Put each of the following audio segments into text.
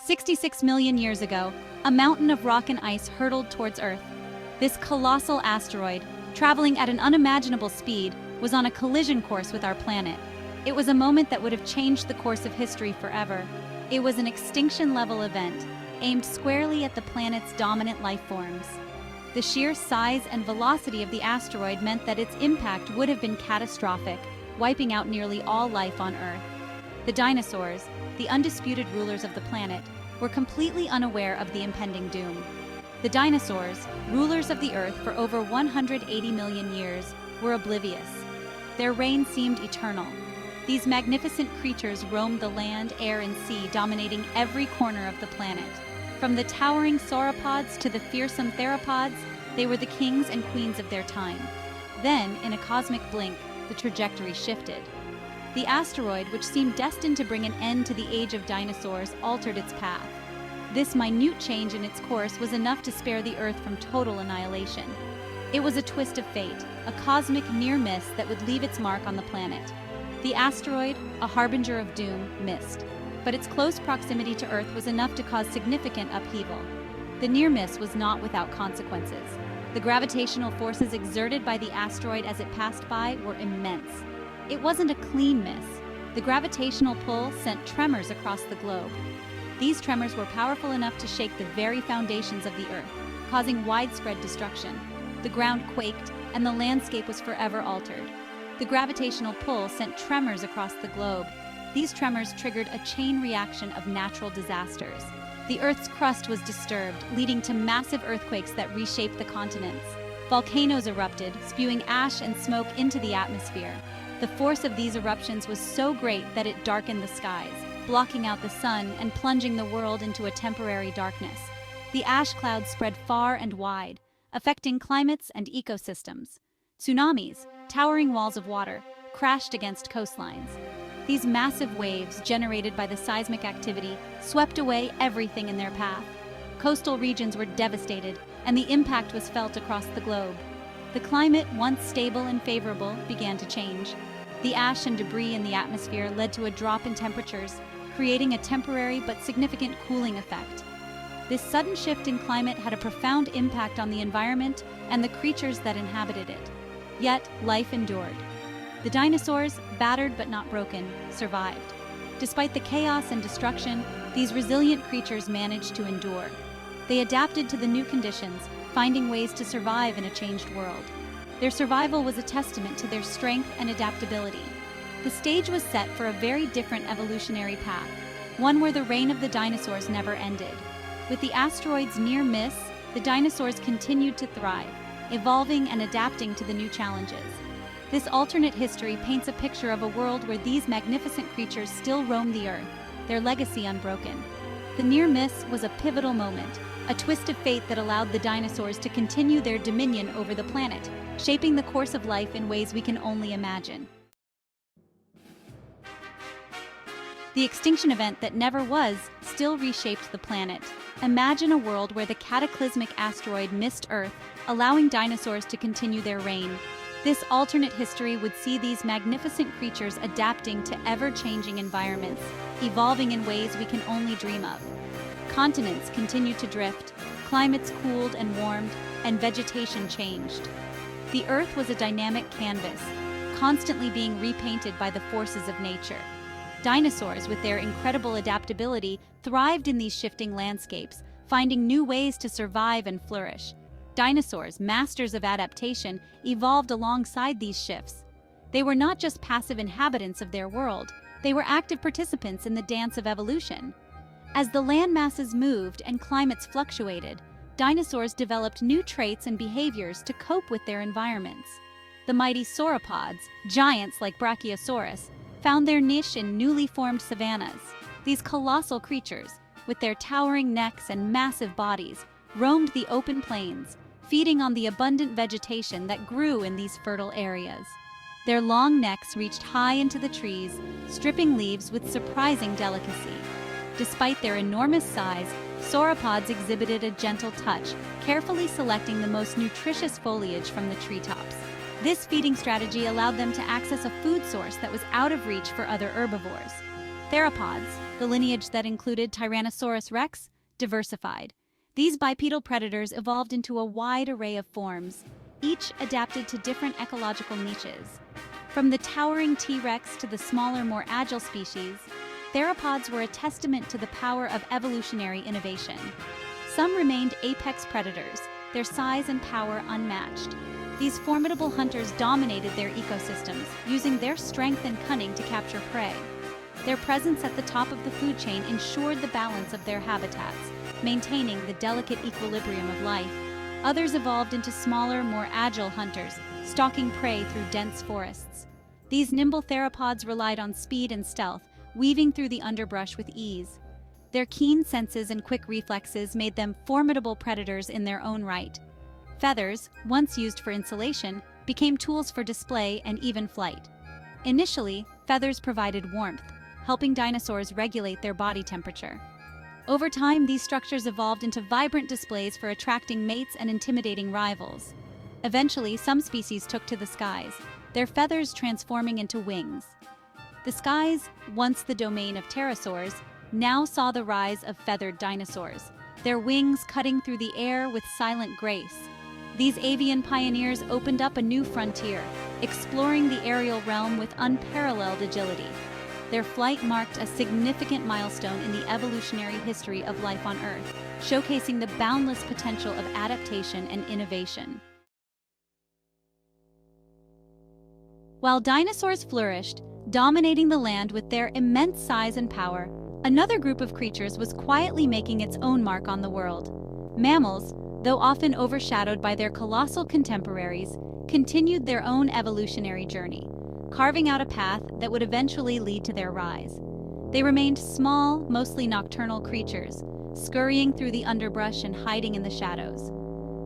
66 million years ago, a mountain of rock and ice hurtled towards Earth. This colossal asteroid, traveling at an unimaginable speed, was on a collision course with our planet. It was a moment that would have changed the course of history forever. It was an extinction-level event, aimed squarely at the planet's dominant life forms. The sheer size and velocity of the asteroid meant that its impact would have been catastrophic, wiping out nearly all life on Earth. The dinosaurs, the undisputed rulers of the planet, were completely unaware of the impending doom. The dinosaurs, rulers of the Earth for over 180 million years, were oblivious. Their reign seemed eternal. These magnificent creatures roamed the land, air, and sea, dominating every corner of the planet. From the towering sauropods to the fearsome theropods, they were the kings and queens of their time. Then, in a cosmic blink, the trajectory shifted. The asteroid, which seemed destined to bring an end to the age of dinosaurs, altered its path. This minute change in its course was enough to spare the Earth from total annihilation. It was a twist of fate, a cosmic near-miss that would leave its mark on the planet. The asteroid, a harbinger of doom, missed. But its close proximity to Earth was enough to cause significant upheaval. The near-miss was not without consequences. The gravitational forces exerted by the asteroid as it passed by were immense. It wasn't a clean miss. The gravitational pull sent tremors across the globe. These tremors were powerful enough to shake the very foundations of the Earth, causing widespread destruction. The ground quaked, and the landscape was forever altered. The gravitational pull sent tremors across the globe. These tremors triggered a chain reaction of natural disasters. The Earth's crust was disturbed, leading to massive earthquakes that reshaped the continents. Volcanoes erupted, spewing ash and smoke into the atmosphere. The force of these eruptions was so great that it darkened the skies, blocking out the sun and plunging the world into a temporary darkness. The ash clouds spread far and wide, affecting climates and ecosystems. Tsunamis, towering walls of water, crashed against coastlines. These massive waves, generated by the seismic activity, swept away everything in their path. Coastal regions were devastated, and the impact was felt across the globe. The climate, once stable and favorable, began to change. The ash and debris in the atmosphere led to a drop in temperatures, creating a temporary but significant cooling effect. This sudden shift in climate had a profound impact on the environment and the creatures that inhabited it. Yet, life endured. The dinosaurs, battered but not broken, survived. Despite the chaos and destruction, these resilient creatures managed to endure. They adapted to the new conditions, finding ways to survive in a changed world. Their survival was a testament to their strength and adaptability. The stage was set for a very different evolutionary path, one where the reign of the dinosaurs never ended. With the asteroid's near miss, the dinosaurs continued to thrive, evolving and adapting to the new challenges. This alternate history paints a picture of a world where these magnificent creatures still roam the Earth, their legacy unbroken. The near miss was a pivotal moment, a twist of fate that allowed the dinosaurs to continue their dominion over the planet, shaping the course of life in ways we can only imagine. The extinction event that never was still reshaped the planet. Imagine a world where the cataclysmic asteroid missed Earth, allowing dinosaurs to continue their reign. This alternate history would see these magnificent creatures adapting to ever-changing environments, evolving in ways we can only dream of. Continents continued to drift, climates cooled and warmed, and vegetation changed. The Earth was a dynamic canvas, constantly being repainted by the forces of nature. Dinosaurs, with their incredible adaptability, thrived in these shifting landscapes, finding new ways to survive and flourish. Dinosaurs, masters of adaptation, evolved alongside these shifts. They were not just passive inhabitants of their world, they were active participants in the dance of evolution. As the land masses moved and climates fluctuated, dinosaurs developed new traits and behaviors to cope with their environments. The mighty sauropods, giants like Brachiosaurus, found their niche in newly formed savannas. These colossal creatures, with their towering necks and massive bodies, roamed the open plains, feeding on the abundant vegetation that grew in these fertile areas. Their long necks reached high into the trees, stripping leaves with surprising delicacy. Despite their enormous size, sauropods exhibited a gentle touch, carefully selecting the most nutritious foliage from the treetops. This feeding strategy allowed them to access a food source that was out of reach for other herbivores. Theropods, the lineage that included Tyrannosaurus rex, diversified. These bipedal predators evolved into a wide array of forms, each adapted to different ecological niches. From the towering T-Rex to the smaller, more agile species, theropods were a testament to the power of evolutionary innovation. Some remained apex predators, their size and power unmatched. These formidable hunters dominated their ecosystems, using their strength and cunning to capture prey. Their presence at the top of the food chain ensured the balance of their habitats, maintaining the delicate equilibrium of life. Others evolved into smaller, more agile hunters, stalking prey through dense forests. These nimble theropods relied on speed and stealth, weaving through the underbrush with ease. Their keen senses and quick reflexes made them formidable predators in their own right. Feathers, once used for insulation, became tools for display and even flight. Initially, feathers provided warmth, helping dinosaurs regulate their body temperature. Over time, these structures evolved into vibrant displays for attracting mates and intimidating rivals. Eventually, some species took to the skies, their feathers transforming into wings. The skies, once the domain of pterosaurs, now saw the rise of feathered dinosaurs, their wings cutting through the air with silent grace. These avian pioneers opened up a new frontier, exploring the aerial realm with unparalleled agility. Their flight marked a significant milestone in the evolutionary history of life on Earth, showcasing the boundless potential of adaptation and innovation. While dinosaurs flourished, dominating the land with their immense size and power, another group of creatures was quietly making its own mark on the world. Mammals, though often overshadowed by their colossal contemporaries, continued their own evolutionary journey, carving out a path that would eventually lead to their rise. They remained small, mostly nocturnal creatures, scurrying through the underbrush and hiding in the shadows.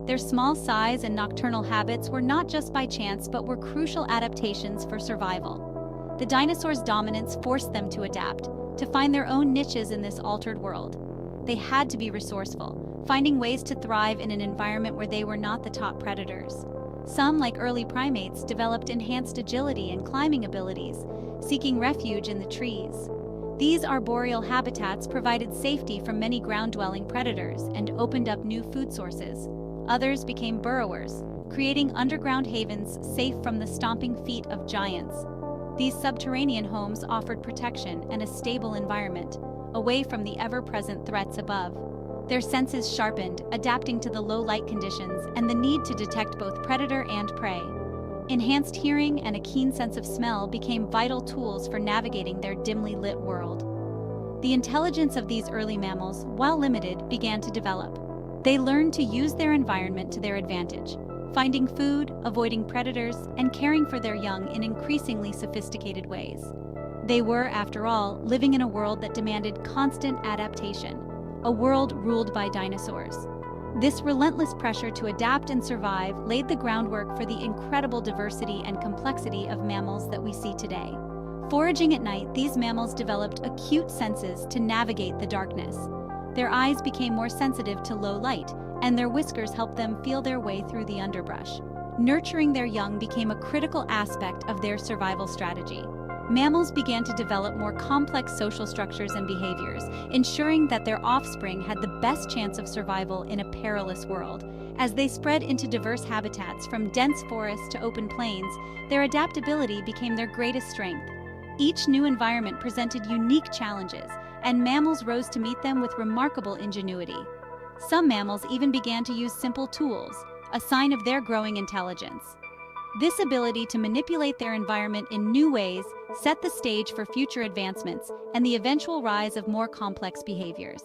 Their small size and nocturnal habits were not just by chance but were crucial adaptations for survival. The dinosaurs' dominance forced them to adapt, to find their own niches in this altered world. They had to be resourceful, finding ways to thrive in an environment where they were not the top predators. Some, like early primates, developed enhanced agility and climbing abilities, seeking refuge in the trees. These arboreal habitats provided safety from many ground-dwelling predators and opened up new food sources. Others became burrowers, creating underground havens safe from the stomping feet of giants. These subterranean homes offered protection and a stable environment, away from the ever-present threats above. Their senses sharpened, adapting to the low light conditions and the need to detect both predator and prey. Enhanced hearing and a keen sense of smell became vital tools for navigating their dimly lit world. The intelligence of these early mammals, while limited, began to develop. They learned to use their environment to their advantage, finding food, avoiding predators, and caring for their young in increasingly sophisticated ways. They were, after all, living in a world that demanded constant adaptation, a world ruled by dinosaurs. This relentless pressure to adapt and survive laid the groundwork for the incredible diversity and complexity of mammals that we see today. Foraging at night, these mammals developed acute senses to navigate the darkness. Their eyes became more sensitive to low light, and their whiskers helped them feel their way through the underbrush. Nurturing their young became a critical aspect of their survival strategy. Mammals began to develop more complex social structures and behaviors, ensuring that their offspring had the best chance of survival in a perilous world. As they spread into diverse habitats, from dense forests to open plains, their adaptability became their greatest strength. Each new environment presented unique challenges, and mammals rose to meet them with remarkable ingenuity. Some mammals even began to use simple tools, a sign of their growing intelligence. This ability to manipulate their environment in new ways set the stage for future advancements and the eventual rise of more complex behaviors.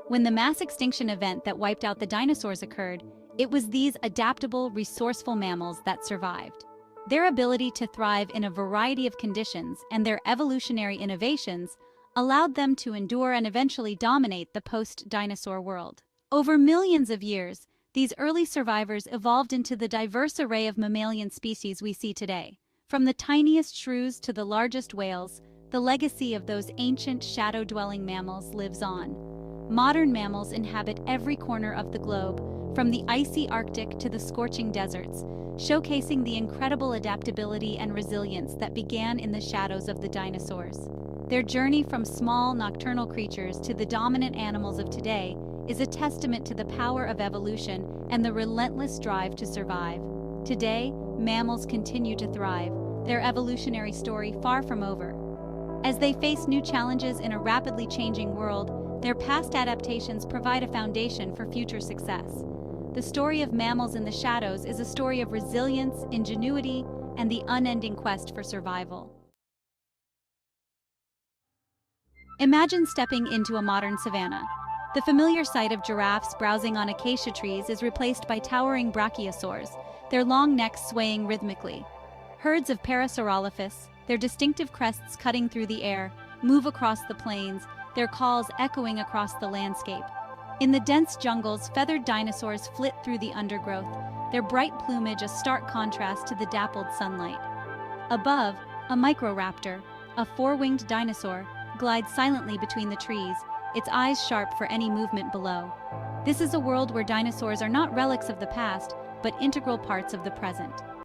When the mass extinction event that wiped out the dinosaurs occurred, it was these adaptable, resourceful mammals that survived. Their ability to thrive in a variety of conditions and their evolutionary innovations allowed them to endure and eventually dominate the post-dinosaur world. Over millions of years, these early survivors evolved into the diverse array of mammalian species we see today. From the tiniest shrews to the largest whales, the legacy of those ancient shadow-dwelling mammals lives on. Modern mammals inhabit every corner of the globe, from the icy Arctic to the scorching deserts, showcasing the incredible adaptability and resilience that began in the shadows of the dinosaurs. Their journey from small nocturnal creatures to the dominant animals of today is a testament to the power of evolution and the relentless drive to survive. Today, mammals continue to thrive, their evolutionary story far from over. As they face new challenges in a rapidly changing world, their past adaptations provide a foundation for future success. The story of mammals in the shadows is a story of resilience, ingenuity, and the unending quest for survival. Imagine stepping into a modern savanna. The familiar sight of giraffes browsing on acacia trees is replaced by towering brachiosaurs, their long necks swaying rhythmically. Herds of Parasaurolophus, their distinctive crests cutting through the air, move across the plains, their calls echoing across the landscape. In the dense jungles, feathered dinosaurs flit through the undergrowth, their bright plumage a stark contrast to the dappled sunlight. Above, a microraptor, a four-winged dinosaur, glides silently between the trees, its eyes sharp for any movement below. This is a world where dinosaurs are not relics of the past, but integral parts of the present.